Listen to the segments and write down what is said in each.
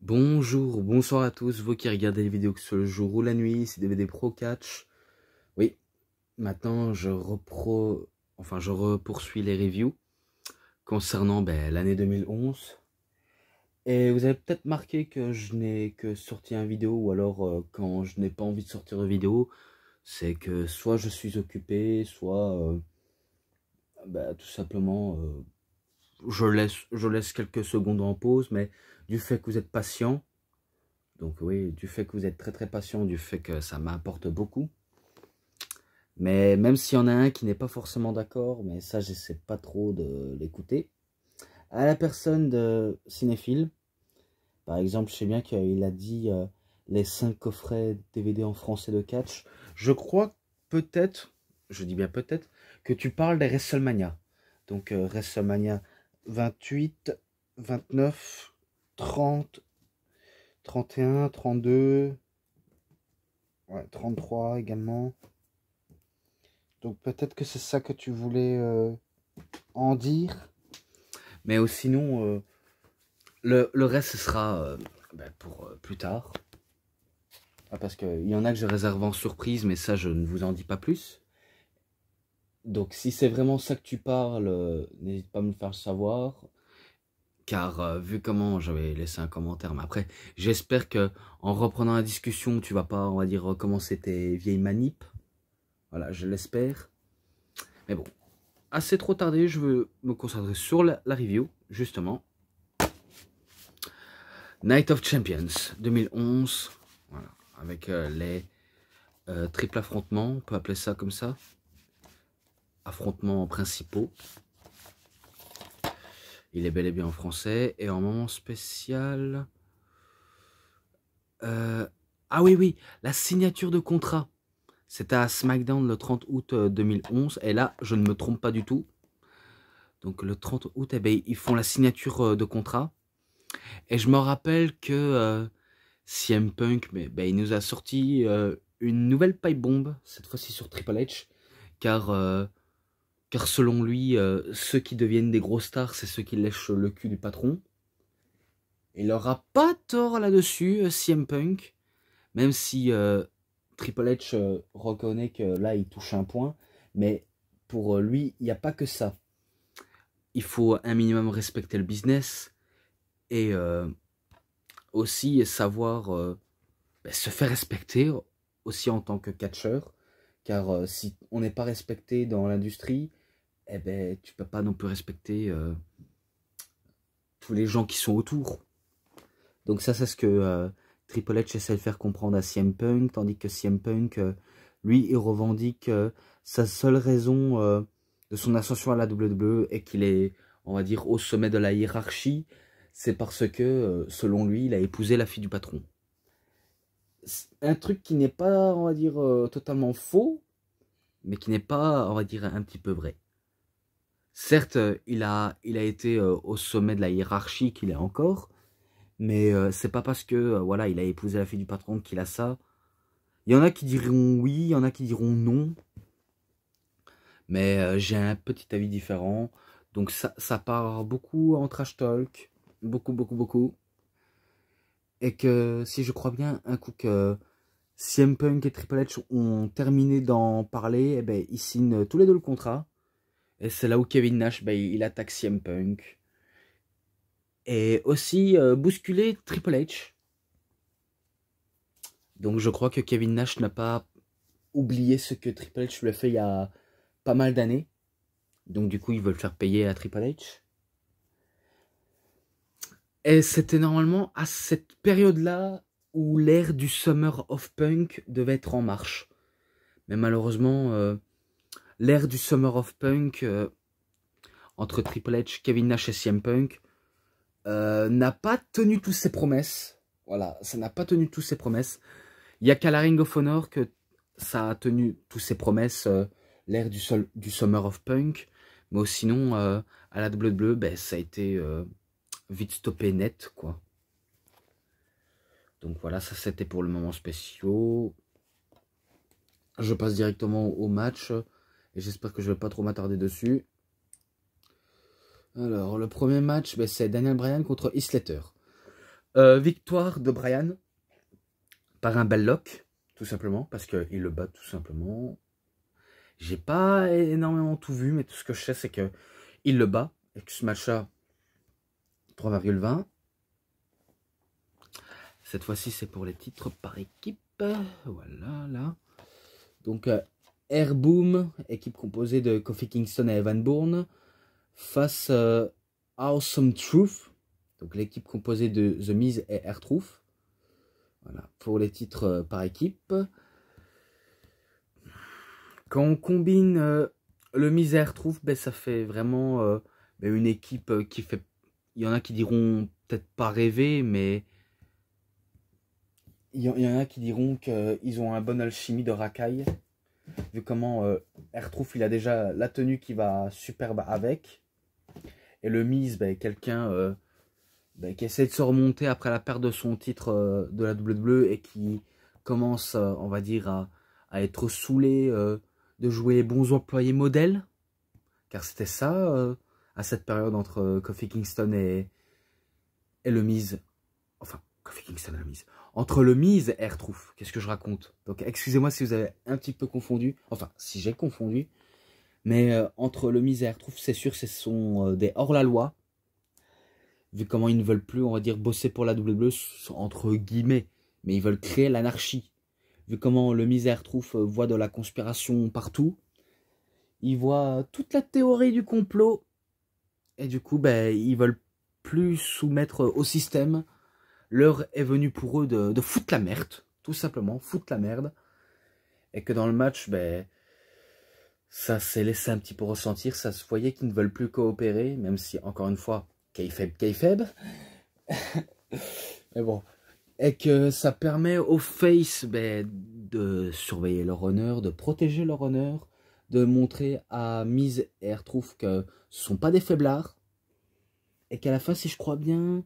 Bonjour, bonsoir à tous, vous qui regardez les vidéos que ce soit le jour ou la nuit, c'est DVD Pro Catch. Oui, maintenant je poursuis les reviews concernant l'année 2011. Et vous avez peut-être marqué que je n'ai que sorti une vidéo, ou alors quand je n'ai pas envie de sortir de vidéo, c'est que soit je suis occupé, soit tout simplement je laisse quelques secondes en pause, mais du fait que vous êtes patient. Donc oui, du fait que vous êtes très très patient, du fait que ça m'apporte beaucoup. Mais même s'il y en a un qui n'est pas forcément d'accord, mais ça j'essaie pas trop de l'écouter. À la personne de Cinéphile, par exemple, je sais bien qu'il a dit les 5 coffrets DVD en français de catch. Je crois peut-être, je dis bien peut-être, que tu parles des WrestleMania. Donc WrestleMania 28, 29, 30, 31, 32... Ouais, 33 également. Donc peut-être que c'est ça que tu voulais en dire. Mais sinon, le reste, ce sera pour plus tard. Parce qu'il y en a que je réserve en surprise, mais ça, je ne vous en dis pas plus. Donc si c'est vraiment ça que tu parles, n'hésite pas à me le faire savoir. Car vu comment j'avais laissé un commentaire, mais après, j'espère que en reprenant la discussion, tu vas pas, on va dire, recommencer tes vieilles manips. Voilà, je l'espère. Mais bon, assez trop tardé, je veux me concentrer sur la review, justement. Night of Champions 2011, voilà, avec les triples affrontements, on peut appeler ça comme ça. Affrontements principaux. Il est bel et bien en français. Et en moment spécial... Ah oui, la signature de contrat. C'était à SmackDown le 30 août 2011. Et là, je ne me trompe pas du tout. Donc le 30 août, eh ben, ils font la signature de contrat. Et je me rappelle que CM Punk, il nous a sorti une nouvelle pipe bombe, cette fois-ci sur Triple H. Car selon lui, ceux qui deviennent des gros stars, c'est ceux qui lèchent le cul du patron. Il n'aura pas tort là-dessus, CM Punk. Même si Triple H reconnaît que là, il touche un point. Mais pour lui, il n'y a pas que ça. Il faut un minimum respecter le business. Et aussi savoir se faire respecter aussi en tant que catcheur. Car si on n'est pas respecté dans l'industrie, eh ben, tu peux pas non plus respecter tous les gens qui sont autour. Donc ça, c'est ce que Triple H essaie de faire comprendre à CM Punk, tandis que CM Punk, lui, il revendique sa seule raison de son ascension à la WWE et qu'il est, on va dire, au sommet de la hiérarchie, c'est parce que, selon lui, il a épousé la fille du patron. Un truc qui n'est pas, on va dire, totalement faux, mais qui n'est pas, on va dire, un petit peu vrai. Certes, il a été au sommet de la hiérarchie qu'il est encore, mais c'est pas parce que voilà, il a épousé la fille du patron qu'il a ça. Il y en a qui diront oui, il y en a qui diront non, mais j'ai un petit avis différent. Donc ça part beaucoup en trash talk, beaucoup. Et que si je crois bien, un coup que CM Punk et Triple H ont terminé d'en parler, eh ben, ils signent tous les deux le contrat. Et c'est là où Kevin Nash, il attaque CM Punk. Et aussi bousculer Triple H. Donc je crois que Kevin Nash n'a pas oublié ce que Triple H lui a fait il y a pas mal d'années. Donc du coup, ils veulent faire payer à Triple H. Et c'était normalement à cette période-là où l'ère du Summer of Punk devait être en marche. Mais malheureusement, l'ère du Summer of Punk entre Triple H, Kevin Nash et CM Punk n'a pas tenu toutes ses promesses. Voilà, ça n'a pas tenu toutes ses promesses. Il n'y a qu'à la Ring of Honor que ça a tenu toutes ses promesses, l'ère du Summer of Punk. Mais sinon, à la WWE, ça a été vite stoppé net, quoi. Donc voilà, ça c'était pour le moment spécial. Je passe directement au match. Et j'espère que je ne vais pas trop m'attarder dessus. Alors, le premier match, c'est Daniel Bryan contre Heath Slater. Victoire de Brian par un bel lock, tout simplement, parce qu'il le bat tout simplement. J'ai pas énormément tout vu, mais tout ce que je sais, c'est que il le bat. Et que ce match-là, 3,20. Cette fois-ci, c'est pour les titres par équipe. Voilà, là. Donc, Airboom, équipe composée de Kofi Kingston et Evan Bourne, face Awesome Truth, donc l'équipe composée de The Miz et R-Truth. Voilà, pour les titres par équipe. Quand on combine le Miz et R-Truth, ben, ça fait vraiment ben, une équipe qui fait... Il y en a qui diront peut-être pas rêver, mais... Il y en a qui diront qu'ils ont un bon alchimie de racaille. Vu comment R-Truth, il a déjà la tenue qui va superbe avec. Et le Miz, ben, quelqu'un ben, qui essaie de se remonter après la perte de son titre de la WWE et qui commence, on va dire, à être saoulé de jouer les bons employés modèles. Car c'était ça, à cette période entre Kofi Kingston et le Miz. Enfin, Kofi Kingston et le Miz. Entre le Miz et R-Truth, qu'est-ce que je raconte? Donc, excusez-moi si vous avez un petit peu confondu. Enfin, si j'ai confondu. Mais entre le Miz et R-Truth, c'est sûr, ce sont des hors-la-loi. Vu comment ils ne veulent plus, on va dire, bosser pour la WWE, entre guillemets. Mais ils veulent créer l'anarchie. Vu comment le Miz et R-Truth voient de la conspiration partout. Ils voient toute la théorie du complot. Et du coup, ben, ils veulent plus soumettre au système. L'heure est venue pour eux de foutre la merde. Tout simplement, foutre la merde. Et que dans le match, ben... ça s'est laissé un petit peu ressentir, ça se voyait qu'ils ne veulent plus coopérer, même si, encore une fois, kayfabe. Mais bon. Et que ça permet aux face ben, de surveiller leur honneur, de protéger leur honneur, de montrer à Miz et R-Truth que ce ne sont pas des faiblards. Et qu'à la fin, si je crois bien,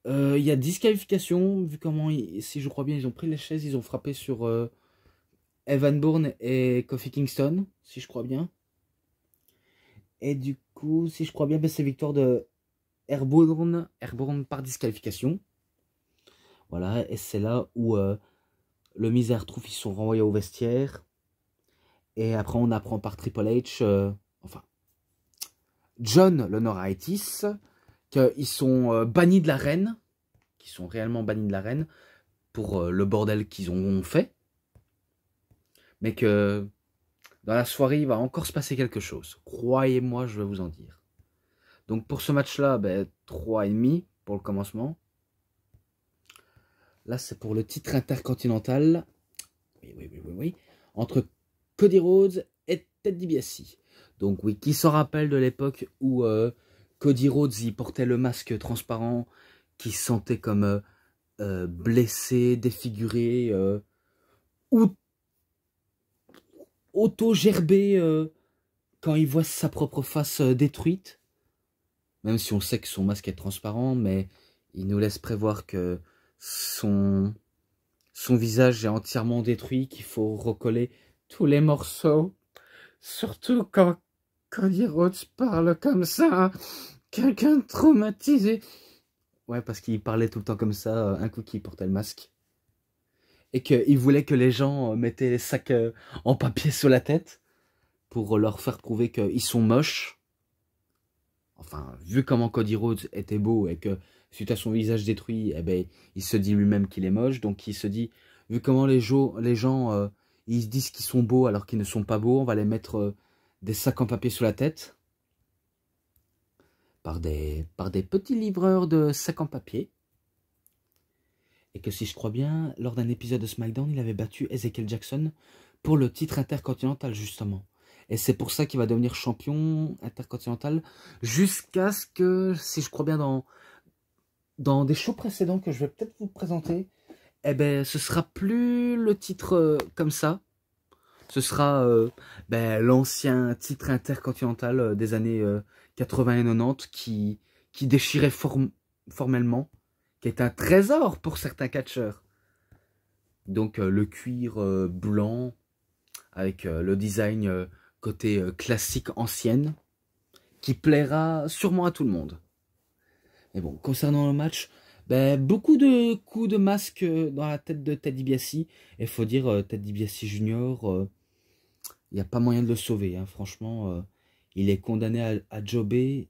il y a disqualification, vu comment, si je crois bien, ils ont pris les chaises, ils ont frappé sur... Evan Bourne et Kofi Kingston, si je crois bien. Et du coup, si je crois bien, ben c'est victoire de Airbourne par disqualification. Voilà, et c'est là où le Miz et R-Truth, ils sont renvoyés au vestiaire. Et après, on apprend par Triple H, enfin, John Laurinaitis, qu'ils sont bannis de l'arène, qu'ils sont réellement bannis de l'arène pour le bordel qu'ils ont fait. Mais que dans la soirée, il va encore se passer quelque chose. Croyez-moi, je vais vous en dire. Donc pour ce match-là, ben, 3,5 pour le commencement. Là, c'est pour le titre intercontinental. Oui. Entre Cody Rhodes et Ted DiBiase. Donc oui, qui se rappelle de l'époque où Cody Rhodes, il portait le masque transparent, qui se sentait comme blessé, défiguré, ou auto-gerbé quand il voit sa propre face détruite. Même si on sait que son masque est transparent, mais il nous laisse prévoir que son visage est entièrement détruit, qu'il faut recoller tous les morceaux. Surtout quand Cody Rhodes parle comme ça, quelqu'un de traumatisé. Ouais, parce qu'il parlait tout le temps comme ça, un coup qu'il portait le masque. Et qu'il voulait que les gens mettaient les sacs en papier sur la tête pour leur faire prouver qu'ils sont moches. Enfin, vu comment Cody Rhodes était beau et que suite à son visage détruit, eh ben, il se dit lui-même qu'il est moche. Donc il se dit, vu comment les gens ils se disent qu'ils sont beaux alors qu'ils ne sont pas beaux, on va les mettre des sacs en papier sur la tête. Par des petits livreurs de sacs en papier. Et que si je crois bien, lors d'un épisode de SmackDown, il avait battu Ezekiel Jackson pour le titre intercontinental justement. Et c'est pour ça qu'il va devenir champion intercontinental jusqu'à ce que, si je crois bien dans des shows précédents que je vais peut-être vous présenter, eh ben ce sera plus le titre comme ça. Ce sera ben, l'ancien titre intercontinental des années 80 et 90 qui déchirait formellement, qui est un trésor pour certains catcheurs. Donc le cuir blanc avec le design côté classique ancienne qui plaira sûrement à tout le monde. Mais bon, concernant le match, Ben, beaucoup de coups de masque dans la tête de Ted DiBiase. Et il faut dire, Ted DiBiase Junior, il n'y a pas moyen de le sauver. Hein. Franchement, il est condamné à jobber.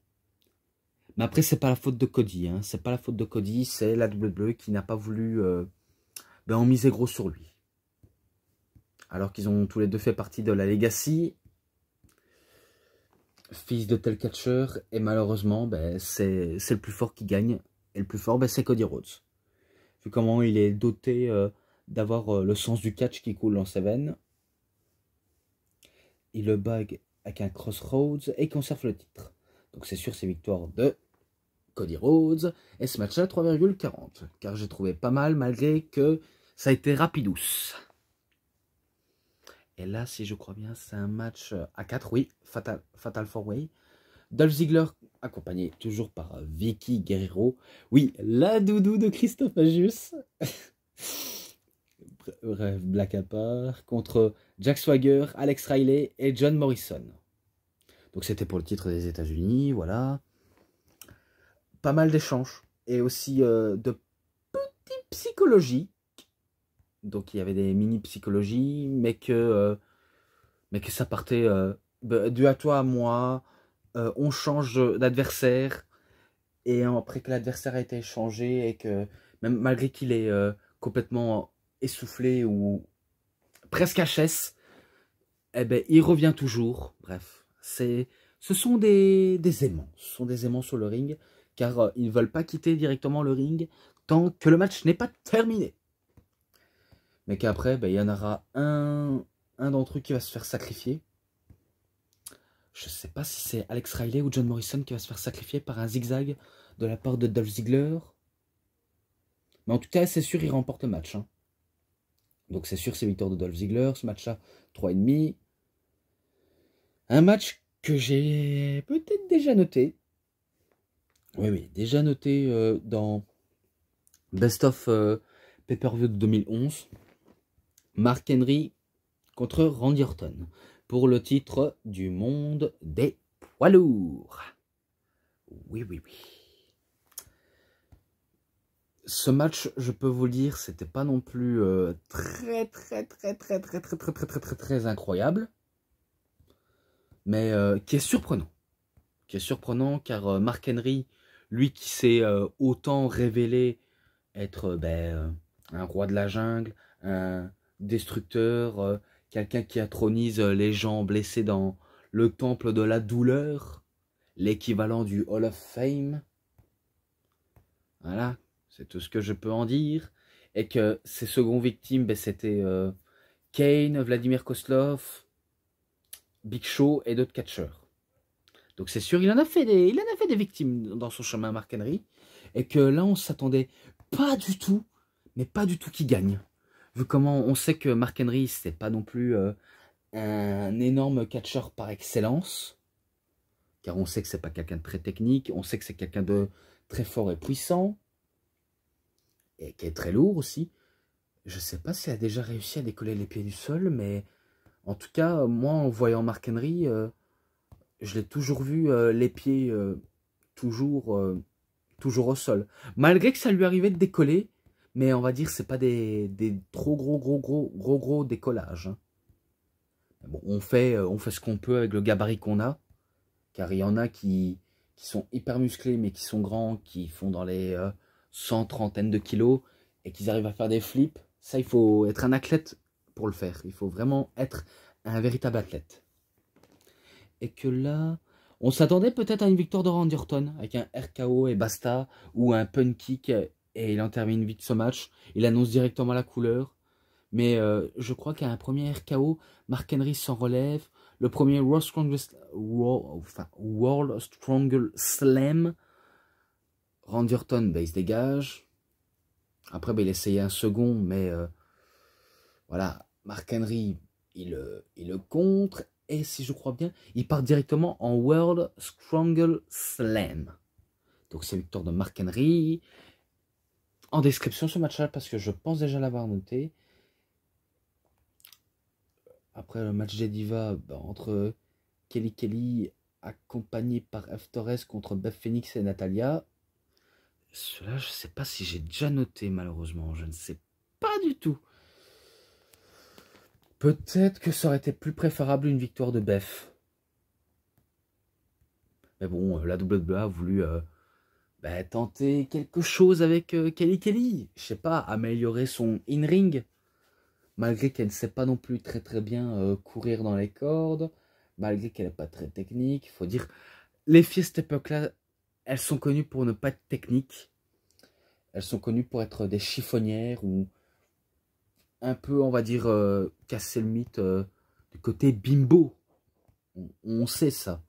Mais après, c'est pas la faute de Cody. Hein. C'est pas la faute de Cody, c'est la WWE qui n'a pas voulu en miser gros sur lui. Alors qu'ils ont tous les deux fait partie de la Legacy. Fils de tel catcher. Et malheureusement, ben, c'est le plus fort qui gagne. Et le plus fort, ben, c'est Cody Rhodes. Vu comment il est doté d'avoir le sens du catch qui coule dans ses veines. Il le bague avec un crossroads et conserve le titre. Donc c'est sûr, c'est victoire de Cody Rhodes. Et ce match-là, 3,40. Car j'ai trouvé pas mal, malgré que ça a été rapidous. Et là, si je crois bien, c'est un match à 4, oui, Fatal 4-Way. Dolph Ziggler, accompagné toujours par Vicky Guerrero. Oui, la doudou de Christophe Agius. Bref, black à part. Contre Jack Swagger, Alex Riley et John Morrison. Donc c'était pour le titre des États-Unis, voilà. Pas mal d'échanges. Et aussi de petites psychologies. Donc il y avait des mini-psychologies, mais que ça partait de à toi à moi. On change d'adversaire. Et après que l'adversaire a été échangé et que même malgré qu'il est complètement essoufflé ou presque HS, eh ben, il revient toujours. Bref, ce sont des aimants. Ce sont des aimants sur le ring, car ils ne veulent pas quitter directement le ring tant que le match n'est pas terminé. Mais qu'après, ben, il y en aura un d'entre eux qui va se faire sacrifier. Je ne sais pas si c'est Alex Riley ou John Morrison qui va se faire sacrifier par un zigzag de la part de Dolph Ziggler. Mais en tout cas, c'est sûr, il remporte le match. Hein. Donc c'est sûr, c'est victoire de Dolph Ziggler. Ce match-là, 3,5. Un match que j'ai peut-être déjà noté. Oui, déjà noté dans Best of Pay-Per-View de 2011. Mark Henry contre Randy Orton pour le titre du monde des poids lourds. Oui. Ce match, je peux vous le dire, c'était pas non plus très incroyable, mais qui est surprenant. Qui est surprenant car Mark Henry, lui qui s'est autant révélé être un roi de la jungle, un destructeur, quelqu'un qui intronise les gens blessés dans le temple de la douleur, l'équivalent du Hall of Fame. Voilà, c'est tout ce que je peux en dire. Et que ses secondes victimes, c'était Kane, Vladimir Kozlov, Big Show et d'autres catcheurs. Donc c'est sûr, il en a fait des victimes dans son chemin, Mark Henry. Et que là, on s'attendait pas du tout, mais pas du tout qu'il gagne. Vu comment on sait que Mark Henry, c'est pas non plus un énorme catcheur par excellence. Car on sait que c'est pas quelqu'un de très technique. On sait que c'est quelqu'un de très fort et puissant. Et qui est très lourd aussi. Je sais pas s'il a déjà réussi à décoller les pieds du sol, mais en tout cas, moi, en voyant Mark Henry, je l'ai toujours vu les pieds toujours au sol. Malgré que ça lui arrivait de décoller, mais on va dire c'est pas des trop gros décollages. Hein. Bon, on fait ce qu'on peut avec le gabarit qu'on a, car il y en a qui sont hyper musclés, mais qui sont grands, qui font dans les 130 de kilos, et qui arrivent à faire des flips. Ça, il faut être un athlète pour le faire. Il faut vraiment être un véritable athlète. Et que là, on s'attendait peut-être à une victoire de Randy Orton, avec un RKO et basta, ou un pun kick, et il en termine vite ce match. Il annonce directement la couleur. Mais je crois qu'à un premier RKO, Mark Henry s'en relève. Le premier World Strongest Slam, Randy Orton, il se dégage. Après, il essayait un second, mais voilà, Mark Henry, il le contre. Et si je crois bien, il part directement en World Strongest Slam. Donc c'est victoire de Mark Henry. En description ce match-là, parce que je pense déjà l'avoir noté. Après le match des divas, entre Kelly accompagné par F. Torres contre Beth Phoenix et Natalia. Cela, je sais pas si j'ai déjà noté, malheureusement. Je ne sais pas du tout. Peut-être que ça aurait été plus préférable une victoire de Beth. Mais bon, la WWE a voulu tenter quelque chose avec Kelly Kelly. Je sais pas, améliorer son in-ring. Malgré qu'elle ne sait pas non plus très très bien courir dans les cordes. Malgré qu'elle n'est pas très technique. Il faut dire, les filles à cette époque-là, elles sont connues pour ne pas être techniques. Elles sont connues pour être des chiffonnières ou un peu, on va dire, casser le mythe du côté bimbo. On sait ça.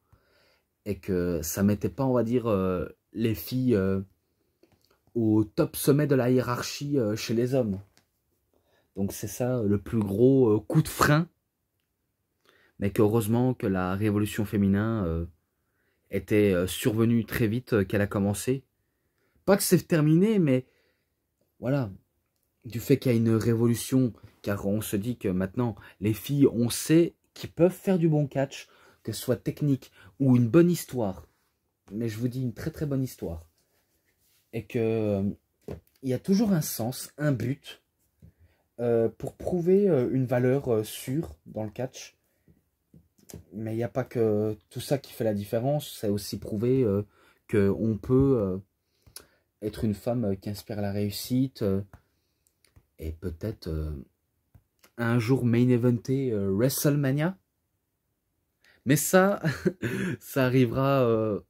Et que ça mettait pas, on va dire, les filles au top sommet de la hiérarchie chez les hommes. Donc c'est ça le plus gros coup de frein. Mais qu'heureusement que la révolution féminin était survenue très vite, qu'elle a commencé. Pas que c'est terminé, mais voilà. Du fait qu'il y a une révolution, car on se dit que maintenant, les filles, on sait qu'ils peuvent faire du bon catch, que ce soit technique ou une bonne histoire. Mais je vous dis une très très bonne histoire. Et que il y a toujours un sens, un but, pour prouver une valeur sûre dans le catch. Mais il n'y a pas que tout ça qui fait la différence, c'est aussi prouver qu'on peut être une femme qui inspire la réussite et peut-être un jour main eventer WrestleMania. Mais ça, ça arrivera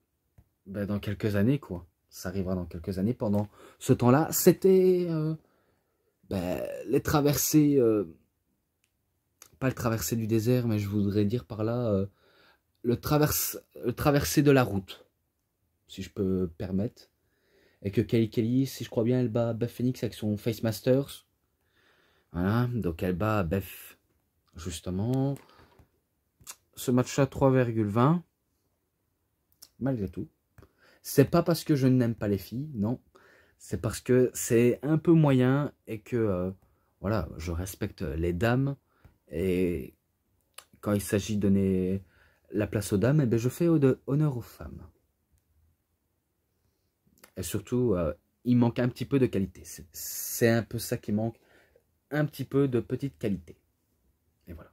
dans quelques années, quoi. Ça arrivera dans quelques années. Pendant ce temps-là, c'était les traversées, pas le traversée du désert, mais je voudrais dire par là le traversée de la route, si je peux permettre. Et que Kelly Kelly, si je crois bien, elle bat Beth Phoenix avec son Face Masters. Voilà, donc elle bat Beth, justement. Ce match-là, 3,20. Malgré tout. C'est pas parce que je n'aime pas les filles, non. C'est parce que c'est un peu moyen et que, voilà, je respecte les dames. Et quand il s'agit de donner la place aux dames, eh bien, je fais honneur aux femmes. Et surtout, il manque un petit peu de qualité. C'est un peu ça qui manque. Un petit peu de petite qualité. Et voilà.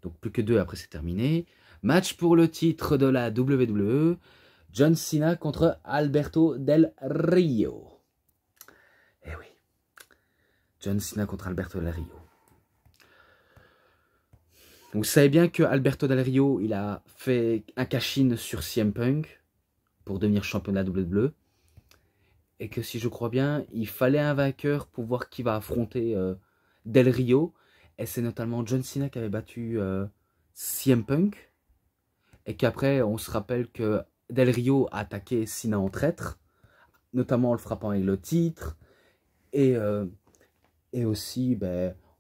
Donc plus que 2, après c'est terminé. Match pour le titre de la WWE. John Cena contre Alberto Del Rio. Eh oui. John Cena contre Alberto Del Rio. Vous savez bien que Alberto Del Rio, il a fait un cash-in sur CM Punk pour devenir champion de la WWE. Et que si je crois bien, il fallait un vainqueur pour voir qui va affronter Del Rio. Et c'est notamment John Cena qui avait battu CM Punk. Et qu'après, on se rappelle que Del Rio a attaqué Cena en traître. Notamment en le frappant avec le titre. Et aussi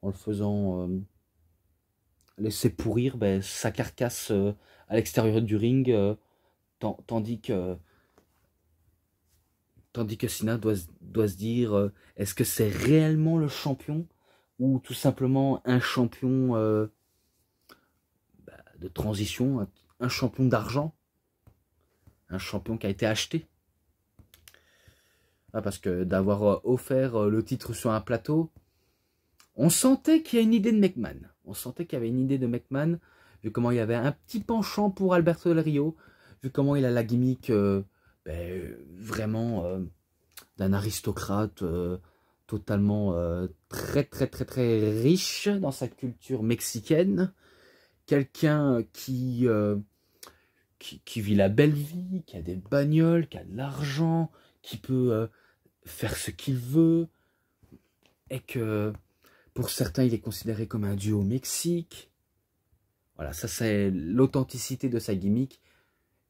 en le faisant laisser pourrir sa carcasse à l'extérieur du ring. Tandis que Cena doit se dire, est-ce que c'est réellement le champion ou tout simplement un champion de transition, un champion d'argent, un champion qui a été acheté. Parce que d'avoir offert le titre sur un plateau, on sentait qu'il y a une idée de McMahon. On sentait qu'il y avait une idée de McMahon, vu comment il y avait un petit penchant pour Alberto Del Rio, vu comment il a la gimmick vraiment d'un aristocrate totalement très très très très riche dans sa culture mexicaine, quelqu'un qui vit la belle vie, qui a des bagnoles, qui a de l'argent, qui peut faire ce qu'il veut, et que pour certains il est considéré comme un dieu au Mexique. Voilà, ça c'est l'authenticité de sa gimmick,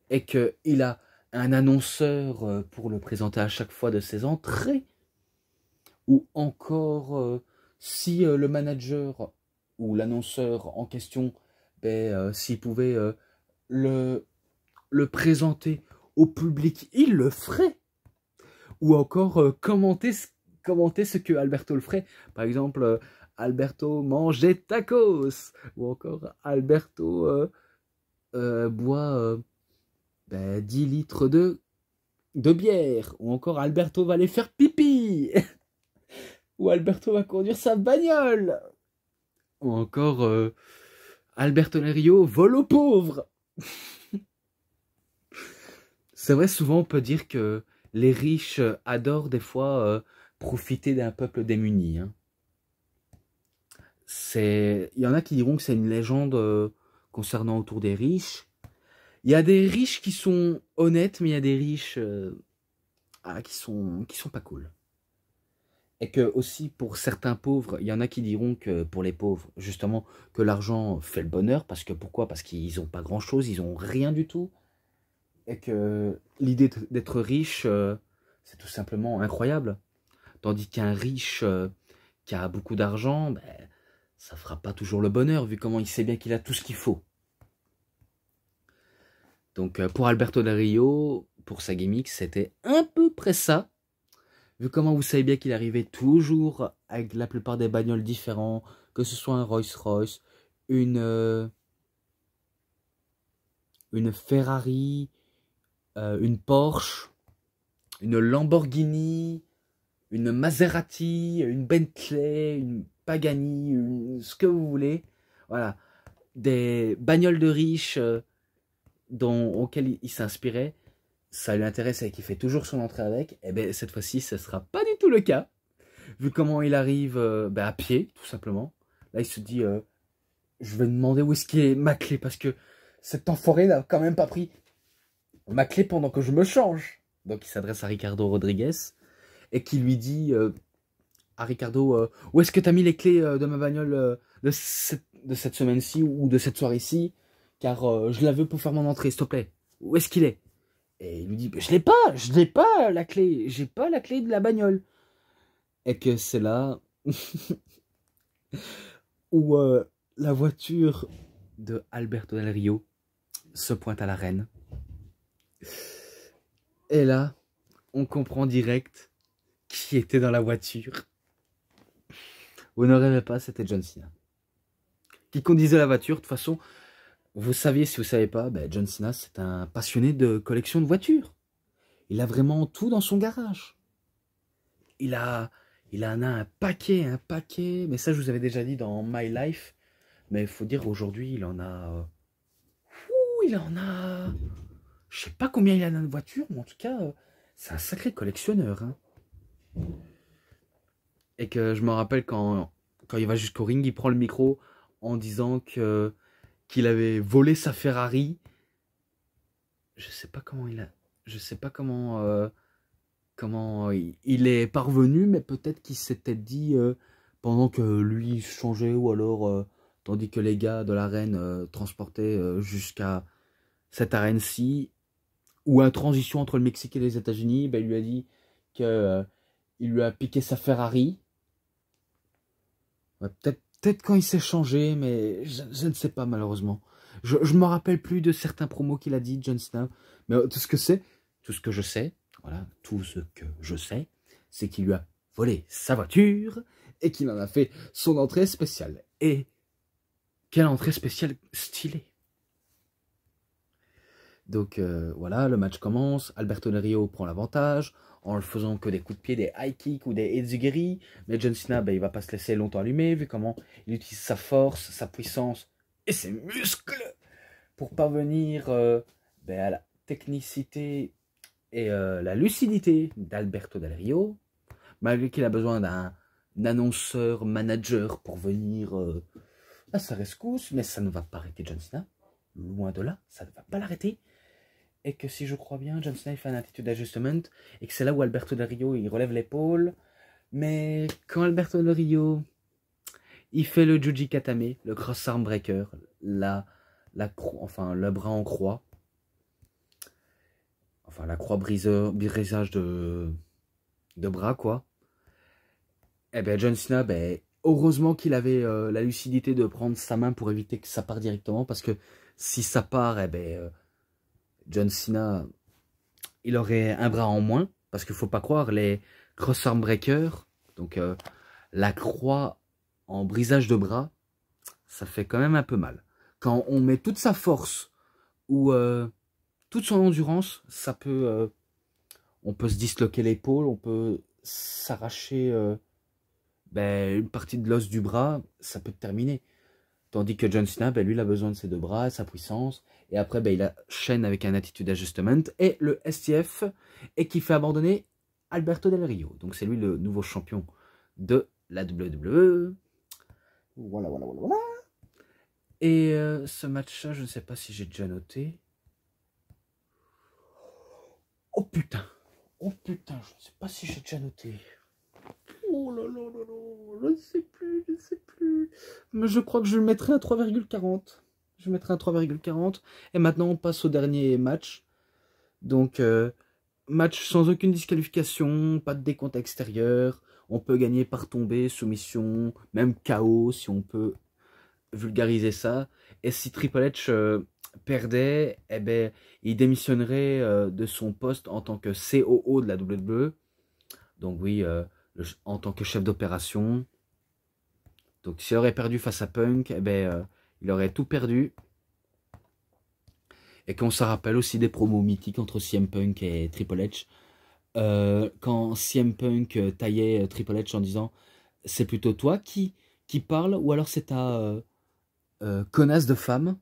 et qu'il a un annonceur pour le présenter à chaque fois de ses entrées, ou encore si le manager ou l'annonceur en question, s'il pouvait le présenter au public, il le ferait, ou encore commenter ce que Alberto le ferait. Par exemple, Alberto mange des tacos, ou encore Alberto boit 10 litres de de bière, ou encore Alberto va aller faire pipi, ou Alberto va conduire sa bagnole, ou encore Alberto Del Rio vole aux pauvres. C'est vrai, souvent on peut dire que les riches adorent des fois profiter d'un peuple démuni. Hein. Il y en a qui diront que c'est une légende concernant autour des riches. Il y a des riches qui sont honnêtes, mais il y a des riches qui sont pas cool. Et que aussi pour certains pauvres, il y en a qui diront que pour les pauvres, justement, que l'argent fait le bonheur. Parce que pourquoi? Parce qu'ils n'ont pas grand-chose, ils n'ont rien du tout. Et que l'idée d'être riche, c'est tout simplement incroyable. Tandis qu'un riche qui a beaucoup d'argent, ben, ça fera pas toujours le bonheur, vu comment il sait bien qu'il a tout ce qu'il faut. Donc pour Alberto Del Rio, pour sa gimmick, c'était à peu près ça. Vu comment vous savez bien qu'il arrivait toujours avec la plupart des bagnoles différents, que ce soit un Rolls-Royce, une Ferrari, une Porsche, une Lamborghini, une Maserati, une Bentley, une Pagani, ce que vous voulez. Voilà, des bagnoles de riches auxquelles il s'inspirait. Ça lui intéresse et qu'il fait toujours son entrée avec. Et bien cette fois-ci, ce ne sera pas du tout le cas. Vu comment il arrive à pied, tout simplement. Là, il se dit, je vais demander où est-ce qu'il est ma clé, parce que cet enfoiré n'a quand même pas pris ma clé pendant que je me change. Donc il s'adresse à Ricardo Rodriguez et qui lui dit à Ricardo, où est-ce que tu as mis les clés de ma bagnole de cette semaine-ci ou de cette soirée-ci, car je la veux pour faire mon entrée, s'il te plaît. Où est-ce qu'il est? Et il lui dit, je l'ai pas la clé, j'ai pas la clé de la bagnole. Et que c'est là où la voiture de Alberto Del Rio se pointe à l'arène. Et là, on comprend direct qui était dans la voiture. Vous ne rêvez pas, c'était John Cena. Qui conduisait la voiture. De toute façon, vous saviez, si vous ne savez pas, John Cena, c'est un passionné de collection de voitures. Il a vraiment tout dans son garage. Il en a un paquet. Mais ça, je vous avais déjà dit dans My Life. Mais il faut dire, aujourd'hui, il en a... Je sais pas combien il a dans la voiture, mais en tout cas, c'est un sacré collectionneur. Hein. Et que je me rappelle quand il va jusqu'au ring, il prend le micro en disant qu'il avait volé sa Ferrari. Je sais pas comment il est parvenu, mais peut-être qu'il s'était dit pendant que lui changeait, ou alors tandis que les gars de l'arène transportaient jusqu'à cette arène-ci, ou en transition entre le Mexique et les États-Unis, il lui a dit qu'il lui a piqué sa Ferrari. Ouais, peut-être quand il s'est changé, mais je ne sais pas malheureusement. Je ne me rappelle plus de certains promos qu'il a dit, John Cena. Mais tout ce que je sais, voilà, tout ce que je sais, c'est qu'il lui a volé sa voiture et qu'il en a fait son entrée spéciale. Et quelle entrée spéciale stylée. Donc voilà, le match commence, Alberto Del Rio prend l'avantage, en le faisant que des coups de pied, des high kicks ou des enziguri. Mais John Cena, il va pas se laisser longtemps allumer, vu comment il utilise sa force, sa puissance et ses muscles pour parvenir à la technicité et la lucidité d'Alberto Del Rio, malgré qu'il a besoin d'un annonceur, manager pour venir à sa rescousse, mais ça ne va pas arrêter John Cena, loin de là, ça ne va pas l'arrêter. Et que si je crois bien, John Cena fait un attitude adjustment, et que c'est là où Alberto Del Rio il relève l'épaule. Mais quand Alberto Del Rio il fait le Juji Katame, le cross arm breaker, le bras en croix, enfin la croix brisage de bras quoi. Et bien John Cena, heureusement qu'il avait la lucidité de prendre sa main pour éviter que ça parte directement, parce que si ça part, John Cena, il aurait un bras en moins, parce qu'il ne faut pas croire, les cross-arm breakers, donc la croix en brisage de bras, ça fait quand même un peu mal. Quand on met toute sa force ou toute son endurance, ça peut on peut se disloquer l'épaule, on peut s'arracher une partie de l'os du bras, ça peut terminer. Tandis que John Cena, lui, il a besoin de ses deux bras, sa puissance. Et après, il a chaîne avec un attitude adjustment et le STF, et qui fait abandonner Alberto Del Rio. Donc c'est lui le nouveau champion de la WWE. Voilà, voilà, voilà, voilà. Et ce match-là, je ne sais pas si j'ai déjà noté. Oh putain, je ne sais pas si j'ai déjà noté. Oh là là là là, je ne sais plus. Mais je crois que je le mettrai à 3,40. Je le mettrai à 3,40. Et maintenant, on passe au dernier match. Donc, match sans aucune disqualification, pas de décompte extérieur. On peut gagner par tombée, soumission, même KO si on peut vulgariser ça. Et si Triple H perdait, il démissionnerait de son poste en tant que COO de la WWE. Donc oui, en tant que chef d'opération. Donc s'il aurait perdu face à Punk, il aurait tout perdu. Et qu'on se rappelle aussi des promos mythiques entre CM Punk et Triple H. Quand CM Punk taillait Triple H en disant « C'est plutôt toi qui parle ou alors c'est ta connasse de femme ?»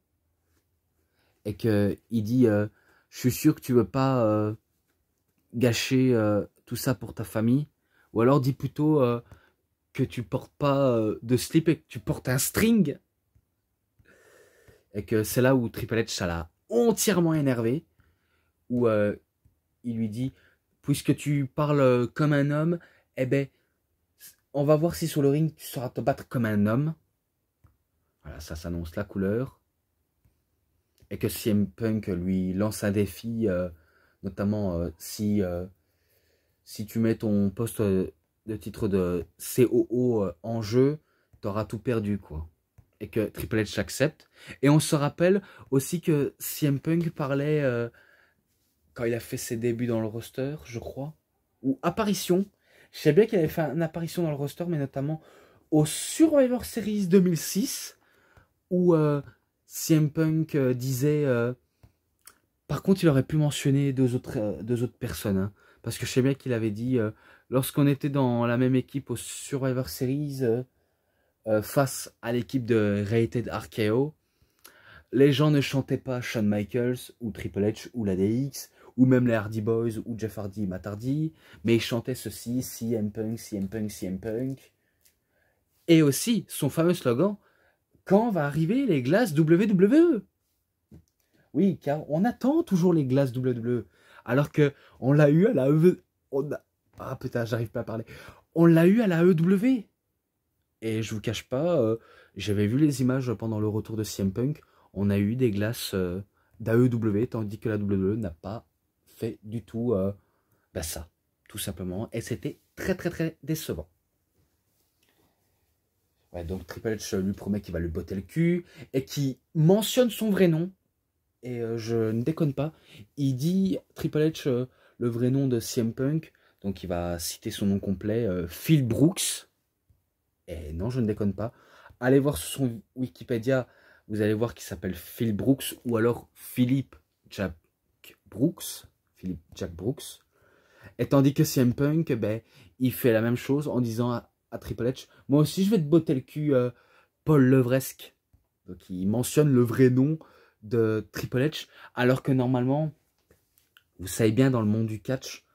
Et qu'il dit « Je suis sûr que tu veux pas gâcher tout ça pour ta famille. » Ou alors dis plutôt que tu portes pas de slip et que tu portes un string. Et que c'est là où Triple H ça l'a entièrement énervé. Où il lui dit « Puisque tu parles comme un homme, on va voir si sur le ring tu sauras te battre comme un homme. » Voilà, ça s'annonce la couleur. Et que CM Punk lui lance un défi, notamment si tu mets ton poste de titre de COO en jeu, t'auras tout perdu, quoi. Et que Triple H accepte. Et on se rappelle aussi que CM Punk parlait quand il a fait ses débuts dans le roster, je crois, ou apparition. Je sais bien qu'il avait fait une apparition dans le roster, mais notamment au Survivor Series 2006, où CM Punk disait... par contre, il aurait pu mentionner deux autres personnes. Hein, parce que je sais bien qu'il avait dit, lorsqu'on était dans la même équipe au Survivor Series, face à l'équipe de Rated RKO, les gens ne chantaient pas Shawn Michaels ou Triple H ou la DX ou même les Hardy Boys ou Jeff Hardy, Matt Hardy, mais ils chantaient ceci, CM Punk, CM Punk, CM Punk. Et aussi son fameux slogan, quand va arriver les glaces WWE? Oui, car on attend toujours les glaces WWE, alors que on l'a eu à la Ah putain, j'arrive pas à parler. On l'a eu à la EW. Et je vous cache pas, j'avais vu les images pendant le retour de CM Punk. On a eu des glaces d'AEW, tandis que la WWE n'a pas fait du tout ça, tout simplement. Et c'était très très très décevant. Ouais, donc Triple H lui promet qu'il va lui botter le cul et qui mentionne son vrai nom. Et je ne déconne pas. Il dit Triple H le vrai nom de CM Punk. Donc il va citer son nom complet, Phil Brooks. Et non, je ne déconne pas. Allez voir sur son Wikipédia, vous allez voir qu'il s'appelle Phil Brooks ou alors Philip Jack Brooks. Philip Jack Brooks. Et tandis que CM Punk, il fait la même chose en disant à Triple H, moi aussi je vais te botter le cul, Paul Levresque. Donc il mentionne le vrai nom de Triple H, alors que normalement, vous savez bien, dans le monde du catch,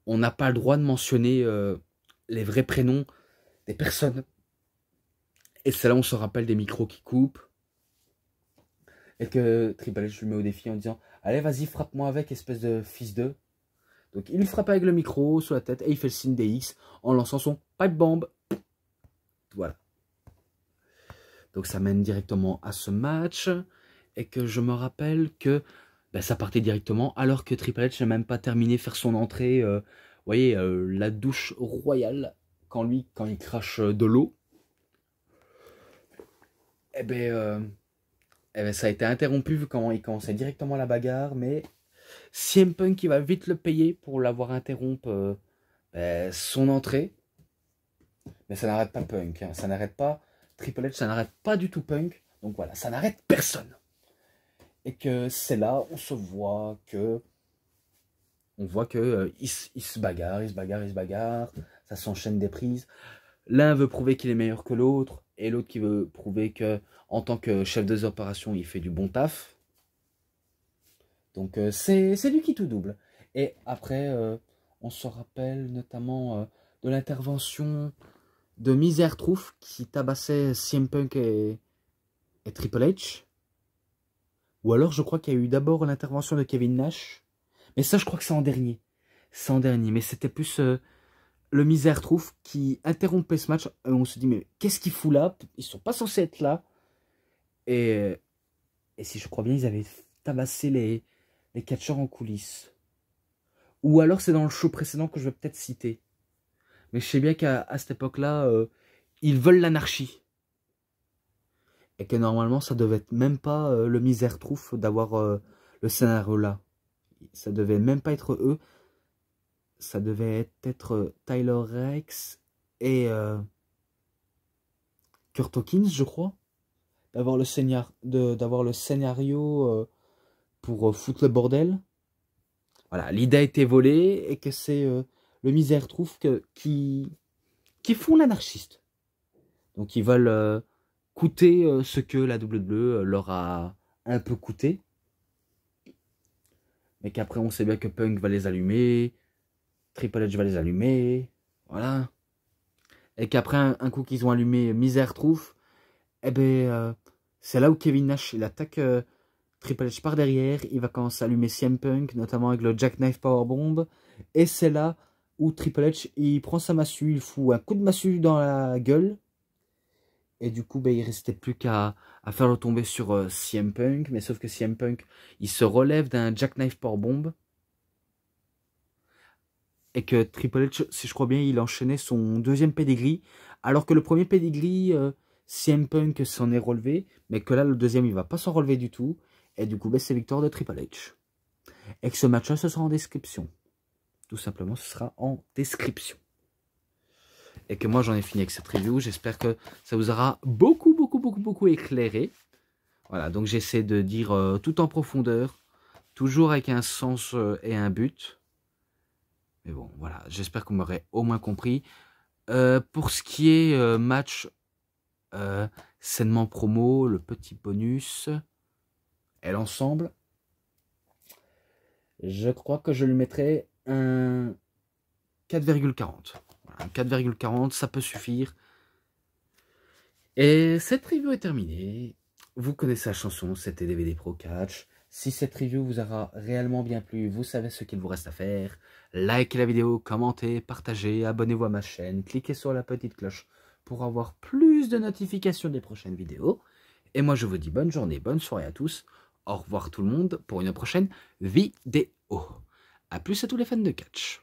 on n'a pas le droit de mentionner les vrais prénoms des personnes. Et c'est là où on se rappelle des micros qui coupent. Et que Triple H lui met au défi en disant « Allez, vas-y, frappe-moi avec, espèce de fils de... » Donc il lui frappe avec le micro sur la tête et il fait le signe des X en lançant son pipe bomb. Voilà. Donc ça mène directement à ce match. Et que je me rappelle que ça partait directement alors que Triple H n'a même pas terminé de faire son entrée. Vous voyez, la douche royale quand il crache de l'eau. Ça a été interrompu vu comment il commençait directement la bagarre, mais CM Punk il va vite le payer pour l'avoir interrompu son entrée. Mais ça n'arrête pas Punk, hein. Ça n'arrête pas Triple H, ça n'arrête pas du tout Punk. Donc voilà, ça n'arrête personne. Et que c'est là, on se voit que on voit que ils se bagarrent, ils se bagarrent, ça s'enchaîne des prises. L'un veut prouver qu'il est meilleur que l'autre, et l'autre qui veut prouver que en tant que chef des opérations, il fait du bon taf. Donc c'est du qui tout double. Et après, on se rappelle notamment de l'intervention de Misère Trouf qui tabassait CM Punk et Triple H. Ou alors je crois qu'il y a eu d'abord l'intervention de Kevin Nash. Mais ça je crois que c'est en dernier. C'est en dernier. Mais c'était plus le Misère Trouf qui interrompait ce match. Et on se dit mais qu'est-ce qu'il fout là? Ils sont pas censés être là. Et si je crois bien ils avaient tabassé les catcheurs en coulisses. Ou alors c'est dans le show précédent que je vais peut-être citer. Mais je sais bien qu'à cette époque-là, ils veulent l'anarchie. Et que normalement, ça devait être même pas le Misère Trouf d'avoir le scénario là. Ça devait même pas être eux. Ça devait être Tyler Rex et Kurt Hawkins, je crois. D'avoir le scénario pour foutre le bordel. Voilà, l'idée a été volée et que c'est le Misère Trouf qui font l'anarchiste. Donc ils veulent coûter ce que la WWE leur a un peu coûté. Mais qu'après on sait bien que Punk va les allumer, Triple H va les allumer, voilà. Et qu'après un coup qu'ils ont allumé Misère Trouf, eh ben c'est là où Kevin Nash il attaque Triple H par derrière, il va commencer à allumer CM Punk, notamment avec le Jackknife Powerbomb. Et c'est là où Triple H, il prend sa massue, il fout un coup de massue dans la gueule. Et du coup, ben, il ne restait plus qu'à faire le tomber sur CM Punk. Mais sauf que CM Punk, il se relève d'un Jackknife Powerbomb. Et que Triple H, si je crois bien, il enchaînait son deuxième pedigree. Alors que le premier pedigree, CM Punk s'en est relevé. Mais que là, le deuxième, il ne va pas s'en relever du tout. Et du coup, ben, c'est victoire de Triple H. Et que ce match-là, ce sera en description. Tout simplement, ce sera en description. Et que moi, j'en ai fini avec cette review. J'espère que ça vous aura beaucoup éclairé. Voilà, donc j'essaie de dire tout en profondeur. Toujours avec un sens et un but. Mais bon, voilà, j'espère que vous m'aurez au moins compris. Pour ce qui est match, sainement promo, le petit bonus et l'ensemble, je crois que je lui mettrai un 4,40. Voilà, un 4,40, ça peut suffire. Et cette review est terminée. Vous connaissez la chanson, c'était DVD Pro Catch. Si cette review vous aura réellement bien plu, vous savez ce qu'il vous reste à faire. Likez la vidéo, commentez, partagez, abonnez-vous à ma chaîne, cliquez sur la petite cloche pour avoir plus de notifications des prochaines vidéos. Et moi je vous dis bonne journée, bonne soirée à tous. Au revoir tout le monde pour une prochaine vidéo. A plus à tous les fans de catch.